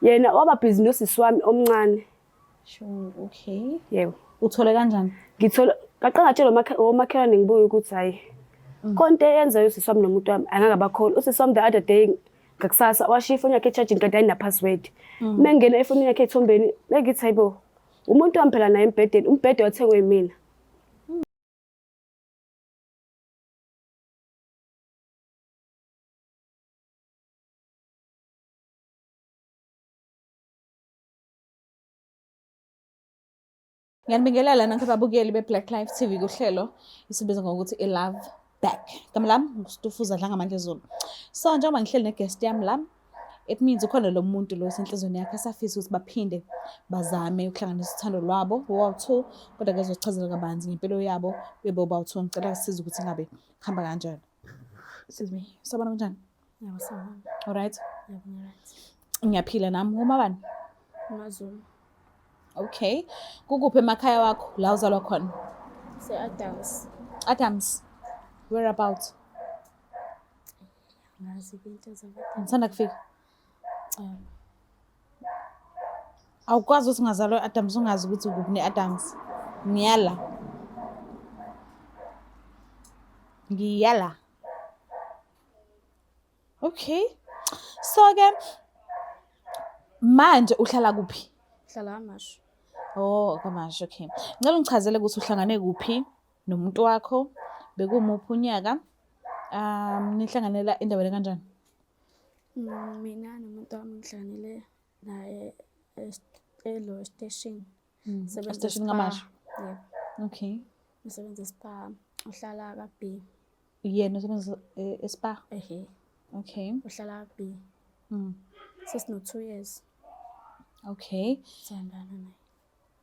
Yena wababhizi nosisi wami omncane. Sure, okay. Yebo. Uthole kanjani? Ngithola ngaqala ngatshela omakhelwane ngibuye ukuthi hayi. Konke eyenzayo usisi wami nomuntu wami angangabakholwa. Usisi wami the other day ngakusasa washiya ifoni yakhe e-charging kanti ayina password. Mengena efonini yakhe ethombeni bengithi hayibo. Umuntu wami phela naye embhedeni, umbhede wathengwe yimina. Ngiyanibingelela nanku ababukeli beBlack Life TV kuhlelo isibiza ngokuthi iLove Back. Igama lami uStufuza Dlanga Mandla Zulu. So njengoba ngihleli neguest yami la, it means ukhona lo muntu lo senhlizweni yakhe asafisa ukuthi baphinde bazame ukuhlanganisa uthando lwabo bobawu-2 kodwa ke zochazela kabanzi ngempilo yabo bebo bawu-2. Ngicela size ukuthi ngabe kuhamba kanjani. Excuse me. Sabona kanjani? Yebo sawona. All right. Yebo right. Ngiyaphila nami. Uma bani? Mazulu. Okay. Kukuphi emakhaya wakho la uzalwa khona? Se-Adams. Adams. Whereabouts? Ngazi into zakhe. Ngithanda kufika. Awukwazi ukuthi ungazalwa e-Adams ungazi ukuthi ukuphi ne-Adams. Ngiyala. Ngiyala. Okay. So ke manje uhlala kuphi? Hlala kaMashu. Oh, kaMashu, okay. Ngicela ungichazele ukuthi uhlangane kuphi nomuntu wakho, bekumuphi unyaka, nihlanganela endaweni kanjani? Mina nomuntu wami ngihlanganele naye elo station. Station kaMashu. Yebo. Okay. Usebenza eSpa. Uhlala kaB. Yena usebenza eSpa. Ehe. Okay. Uhlala kaB. Sesino 2 years. Okay. Siyandana naye.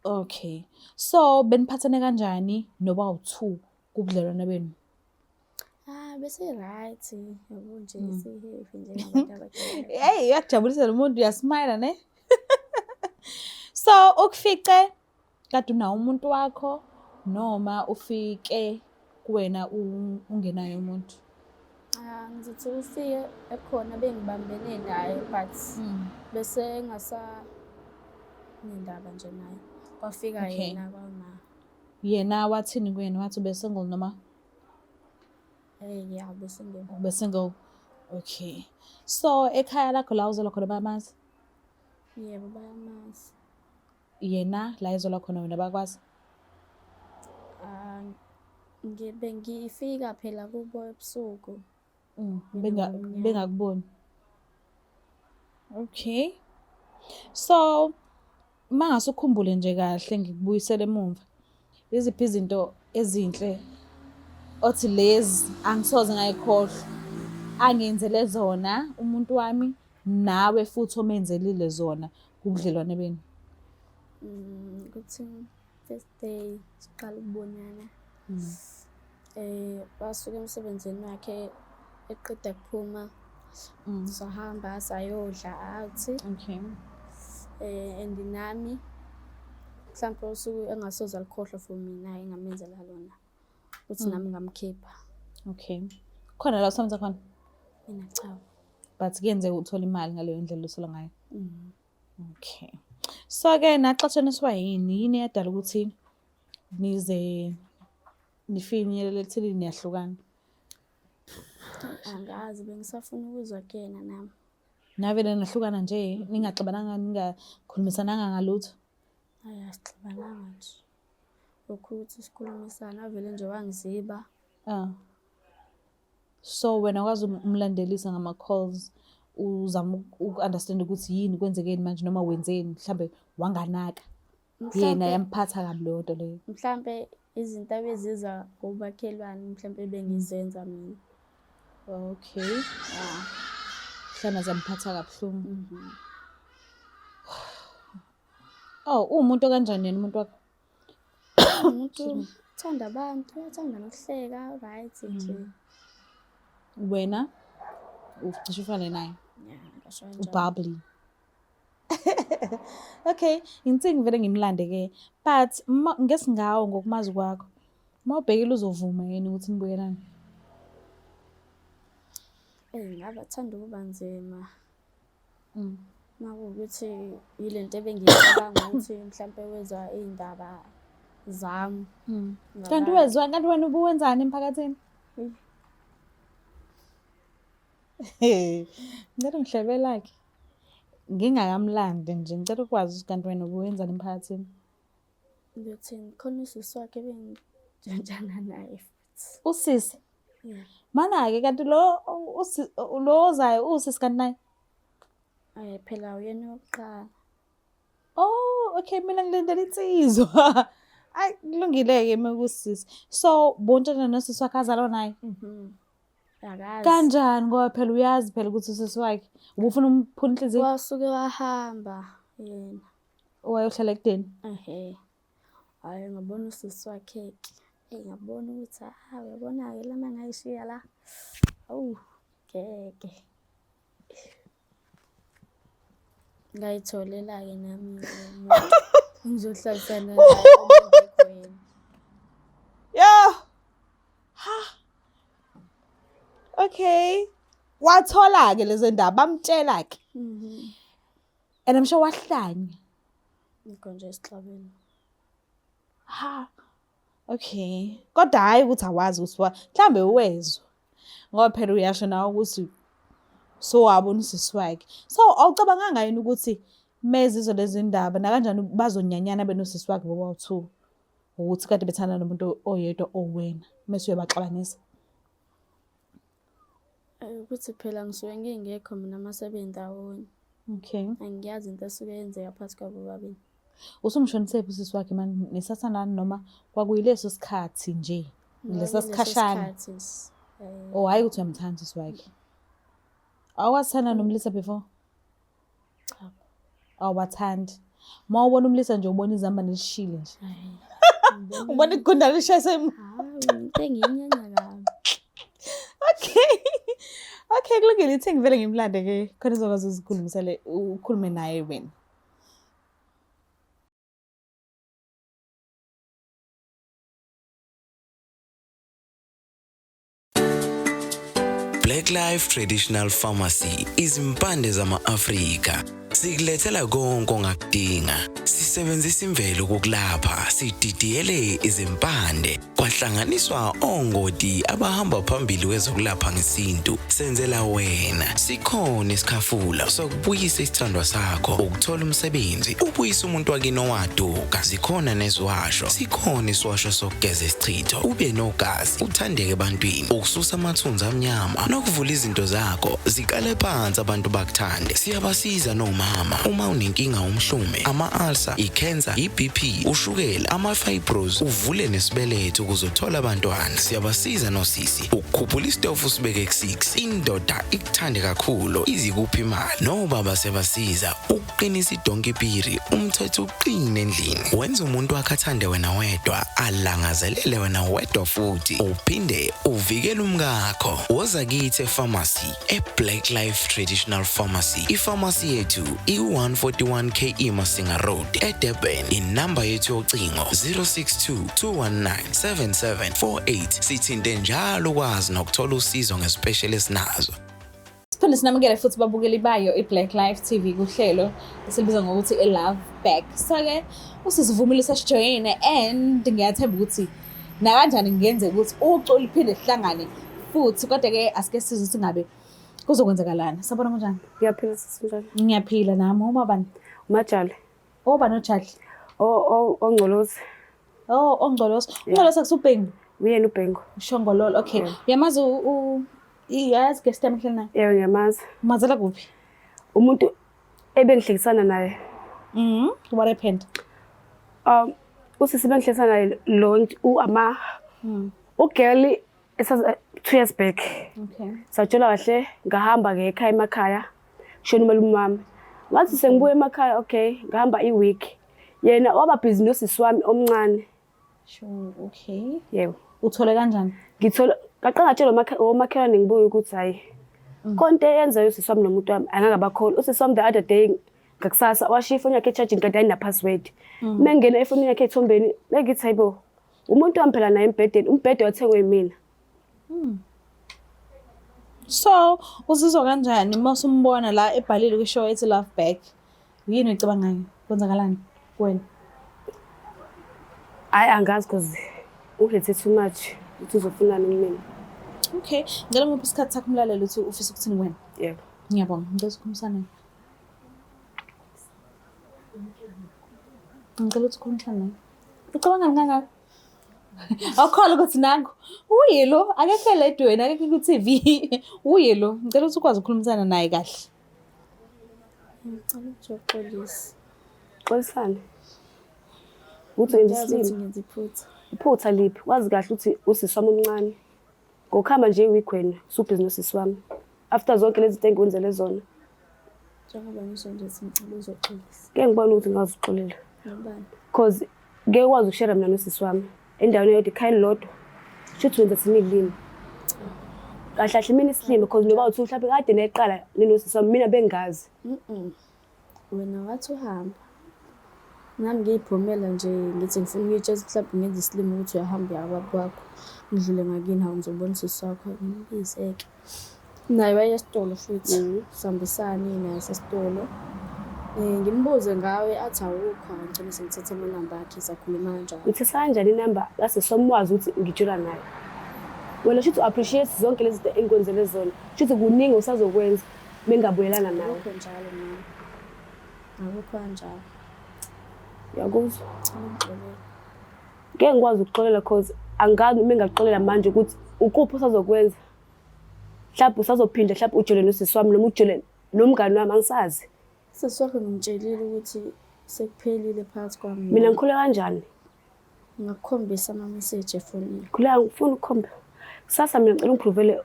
Okay. So beniphathane kanjani noba u2 kubudlelwane benu? Bese right. Yabo nje siheavy njengabantu abadala. Hey, uyajabulisa lo muntu uyasmile ne? So ukufice kade unawo umuntu wakho noma ufike kuwena ungenayo umuntu? Ngizothi ufike ekhona bengibambene naye but bese nendaba nje naye. Kwafika yena kwama. Yena wathini kuyena wathi ube single noma? Yeah, besingle. Ube single. Okay. So ekhaya lakho la uzalwa khona bayamazi? Yebo bayamazi. Yena la izolwa khona wena bakwazi? Ngifika phela kubo ebusuku. Bengakuboni. Okay. So mangase ukukhumbule nje kahle ngikubuyisele emuva. Iziphi izinto ezinhle othi lezi angisoze ngayikhohlwa angenzele zona umuntu wami nawe futhi omenzelile zona kubudlelwane benu? Ukuthi first day siqala ukubonana. Basuka emsebenzini wakhe eqeda kuphuma. Sahamba sayodla out. Okay. And nami mhlawumbe usuku engasoze alikhohlwa for mina engamenzela lona. Uthi nami ngamkhipha. Okay. Khona la usebenza khona? Mina cha. But kuyenzeka uthola imali ngaleyo ndlela usola ngayo. Okay. So ke naxatshaniswa yini eyadala ukuthi nize nifinyelele ekutheni niyahlukana? Angazi bengisafuna ukuzwa kuyena nami. Navele nahlukana nje ningaxabananga ningakhulumisananga ngalutho? Asixabananga nje. Ukuthi sikhulumisana vele nje wangiziba. So wena ukwazi umlandelisa ngama calls uzama uku-understand ukuthi yini kwenzekeni manje noma wenzeni mhlambe wanganaka yena yamphatha kabi leyo nto leyo? Mhlambe izinto abeziza kubakhelwane mhlambe bengizenza mina. Okay. Hlana zamphatha kabuhlungu. Oh, umuntu kanjani yena umuntu wakho? Umuntu uthanda abantu, uthanda nokuhleka, right nje. Wena ucishe ufane naye? Yeah, ngisho njalo. Ububbly. Okay, ngithe ngivele ngimlande ke. But ngesingawo ngokumazi kwakho. Mawubhekile uzovuma yini ukuthi nibukelane? Ngabe athanda ukuba nzima. Makuwukuthi yilento ebengiyicabanga ukuthi mhlampe wezwa iy'ndaba zami. Kanti wena ubuwenzani emphakathini? Ngicela ngihlebelake. Ngingakamlandi nje ngicela ukwazi ukuthi kanti wena ubuwenzani emphakathini? Ngiyothini khona usisi wakhe bengitshantshana naye futhi. Usisi? Yeah. Mana-ke kanti lo ozayo usisi kanti naye? Phela uyena wokuqala. Oh, okay, mina ngilindele insizwa. Ayi, kulungile-ke mekusisi. So, bontshana nosisi wakhe azalwa naye? Akazi. Kanjani ngoba phela uyazi phela ukuthi usisi wakhe. Ubufuna umphula inhliziyo? Wasuke wahamba yena. Wayohlala ekudeni? Hhayi ngabona usisi wakhe-ke. Ngabona ukuthi uyabona-ke lama ngayishiya la. Awu, ngeke. Ngayitholela-ke nami ngizohlalisana naye ongekho yena. Yo! Ha! Okay. Wathola-ke lezo ndaba, bamtshela-ke. And I'm sure wahlanya. Ngikho nje esixabeni. Ha. Okay. Kodwa hhayi ukuthi awazi ukuthi mhlambe wezwa. Ngoba phela uyasho nawe ukuthi so wabona usisi wakhe. So awucabanganga yini ukuthi mezizwe lezi ndaba nakanjani bazonyanyana benosisi wakhe bobawu-2 ukuthi kade bethanda nomuntu oyedwa owena mase uyabaxabanisa? Ukuthi phela ngisuke ngingekho mina mase bendawonye. Okay. Angiyazi into esuke yenzeka phakathi kwabo babili. Usumshonisephi usisi wakhe manje nisathandana noma kwakuyileso sikhathi nje? Lesa sikhashana. Oh hayi ukuthi uyamthanda usisi wakhe. Awasithanda nomlisa before? Cha. Awathandi. Ma ubona umlisa nje ubona izamba nelishile nje. Ubona igundane lishaya Hayi, into engiyinyanya kabi. Okay. Okay, kulungile ithi ngivele ngimlande ke khona izokwazi ukuzikhulumisele ukhulume naye wena. Black Life Traditional Pharmacy izimpande zama-Afrika. Sikulethela konke ongakudinga. Sisebenzisa imvelo kokulapha, sididiyele izimpande. Kwahlanganiswa ongoti abahamba phambili wezokulapha ngesintu. Senzela wena. Sikhona isikhafula sokubuyisa isithandwa sakho, ukuthola umsebenzi, ubuyisa umuntu wakini owaduka. Sikhona nezwasho. Sikhona iswasho sokugeza isichitho. Ube nogazi, uthandeke ebantwini, ukususa amathunzi amnyama, nokuvula izinto zakho zikale phansi abantu bakuthande. Siyabasiza nomama uma unenkinga umhlume, ama-ulcer, i-cancer, i-BP, ushukela, ama-fibros, uvule nesibeletho ukuzothola abantwana. Siyabasiza nosisi ukukhuphula isitofu usibeke ku-6. Indoda ikuthande kakhulu izikuphi imali. Nobaba sebasiza ukuqinisa idonki piri, umthetho uqine endlini. Wenza umuntu wakhe athande wena wedwa, alangazelele wena wedwa futhi. Uphinde uvikele umkakho. Woza kithi epharmacy, eBlack Life Traditional Pharmacy. Ipharmacy yethu i-141 KE Masinga Road, eDurban. Inamba yethu yocingo 062-219-7748. Sithinte njalo ukwazi nokuthola usizo nge-specialist nazo. Siphinde sinamukele futhi babukeli bayo iBlack Life TV kuhlelo esilibiza ngokuthi iLove Back. So-ke usisivumile sesijoyine and ngiyathemba ukuthi nakanjani ngenze ukuthi ucula iphinde sihlangane futhi kodwa-ke asike sizwe singabe kuzokwenzakalani. Sabona kanjani? Ngiyaphila sisi njalo. Ngiyaphila nami. Uma bani? Umajali. Oba noJali? Ongcolozi. Oh, ongcolozi. Ongcolozi akusubhengu? Uyena uBhengu. Ushongololo. Okay. Uyamazi yazi guest yami hlala naye? Yebo ngiyamazi. Umazela kuphi? Umuntu ebengihlekisana naye. What happened? Usisi bengihlekisana naye ugirl esazi 2 years back. Okay. Sajola kahle ngahamba ke ekhaya emakhaya. Kushona umalume wami. Ngathi sengibuye emakhaya okay, ngahamba i-week. Yena waba busy nosisi wami omncane. Sure, okay. Yebo. Uthole kanjani? Ngithola ngaqangatshela omakhelwane ngibuye ukuthi hayi. Konke yenza usisi wami nomuntu wami angakabakhona. Usisi wami the other day ngakusasa washiya ifoni yakhe e-charging kanti ayina password. Mengena efonini yakhe ethombeni, bengithi hayibo. Umuntu wami phela naye embhedeni, umbhede wathengwe yimina. So uzizwa kanjani uma usumbona la ebhalile kwishow ethi Love Back? Yini uyicabangayo? Kwenzakalani kuwena? Hayi angazi because ulethe too much uthi uzofunani kumina. Okay, ngicela ngiphe isikhathi sakho umlaleli uthi ufisa ukuthini kuwena. Yebo. Ngiyabonga, ngicela sikhulumisane. Ngicela ukuthi ukhulumisane naye. Ucabanga ngangaka? Awukholwa ukuthi nangu uyilo akekho ledweni akekho ku-TV uyilo ngicela ukuthi ukwazi ukukhulumisana naye kahle. Ngicela ukuthi uxolise. Xolisane. Uthi Ngiyazi ukuthi ngislime. ngenza iphutha. Iphutha liphi? Wazi kahle ukuthi usisi wami omncane. Ngokuhamba nje iweek wena, usubhizinisi sisi wami. After zonke lezi zinto engikwenzele zona. Njengoba ngisho nje ngicela uzoxolisa. Ngeke ngibone ukuthi ngazixolela. Ngibani? Because ngeke ukwazi ukushare mina nosisi wami endaweni yodwa ikhaya lodwa. Shuthi wenza thina ilimi. Kahle kahle mina isilime because noba uthi mhlawumbe kade neqala ninosisi wami mina bengazi. Wena wathi uhamba. Nami ngiyiphumela nje ngithi ngifuna ukuyitshela mhlawumbe ngenza isilimo ukuthi uyahamba uyababa kwakho. Ngidlule ngakini hawu ngizobona usisi wakho ngiyizeke. Naye waye esitolo futhi sihambisane naye sesitolo. Ngimbuze ngawe athi awukho ngicela sengithethe amanamba akhe sakhuluma kanjani. Ngithethe kanjani inamba kasesomwazi ukuthi ngitshela naye. Wena shuthi appreciate zonke lezi zinto engikwenzele zona. Shuthi kuningi usazokwenza bengabuyelana nawe. Awukho njalo mama. Awukho kanjalo. Uyakuzwa? Ngixolele. Ngeke ngikwazi ukuxolela because angazi uma engaxolela manje ukuthi ukuphi usazokwenza. Mhlawumbe usazophinda mhlawumbe ujele nosisi wami noma ujele nomngani wami angisazi. Sisi wakho ngimtshelile ukuthi sekuphelile phakathi kwami. Mina ngikhule kanjani? Ngakukhombisa ama-message efonini. Khuleka ngifuna ukukhomba. Kusasa mina ngicela ungiprovele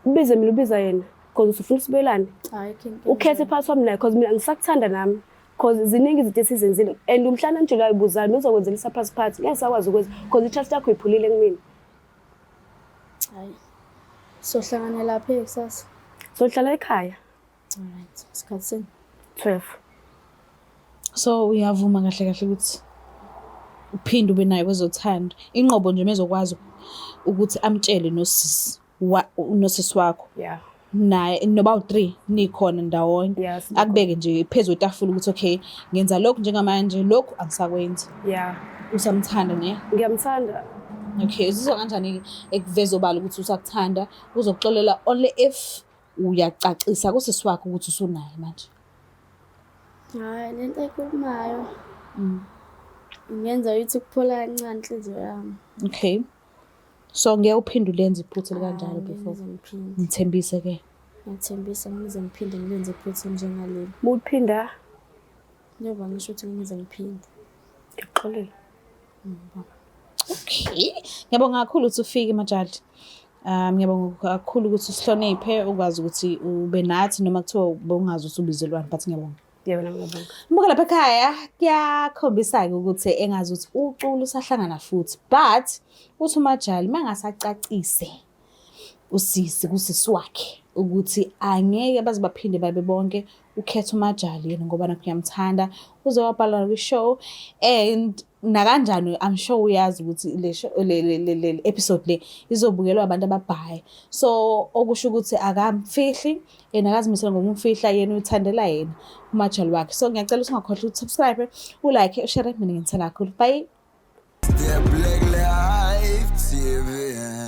ubize mina ubiza yena because usufuna usibelane. Hayi khenke. Ukhethe phakathi wami naye because mina ngisakuthanda nami. Because ziningi izinto esizenzile and umhlana nje uyibuzana uzokwenzela surprise party. Ngeke sakwazi ukwenza because itrust yakho iphulile kumina. Hayi. Sohlangana lapha kusasa. Sohlala ekhaya. Alright. Isikhathi sini? 12. So uyavuma kahle kahle ukuthi uphinde ube naye kwezothando. Inqobo nje mezokwazi ukuthi amtshele nosisi wakho. Yeah. Naye noba u3 nikhona ndawonye. Yes. Akubeke nje phezulu etafula ukuthi okay ngenza lokhu njengamanje lokhu angisakwenzi. Yeah. Usamthanda ne? Ngiyamthanda. Okay, uzizwa kanjani ekuveza obala ukuthi usakuthanda uzokuxolela only if uyacacisa kusisi wakho ukuthi usunaye manje. Hayi lento ekhulumayo. Ngenza ukuthi kuphola kancane inhliziyo yami. Okay. So ngeke uphinde ulenze iphutha kanjalo before. Ngithembise ke. Ngiyethembisa ngize ngiphinde ngilenze iphutha njengaleli. Muphinda Njengoba ngisho ukuthi ngize ngiphinde. ngixolele. Okay. Ngiyabonga kakhulu ukuthi ufike Majali. Ngiyabonga kakhulu ukuthi usihloniphe ukwazi ukuthi ube nathi noma kuthiwa ubungazi usubizelwana but ngiyabonga. Yebo nami ngiyabonga. Mbuka lapha ekhaya kuyakhombisa ke ukuthi engazi ukuthi uculo usahlangana futhi but uthi uMajali mangasacacise usisi kusisi wakhe ukuthi angeke baze baphinde babe bonke ukhetha uMajali yena ngoba nakho uyamthanda uzowabhala kwi-show and nakanjani I'm sure uyazi ukuthi le episode le izobukelwa abantu ababhayi so okusho ukuthi akamfihli yena akazimisela ngokumfihla yena uthandela yena uMajali wakhe so ngiyacela ukuthi ungakhohlwa ukusubscribe ulike ushare mina ngithanda kakhulu bye. The Black Life TV.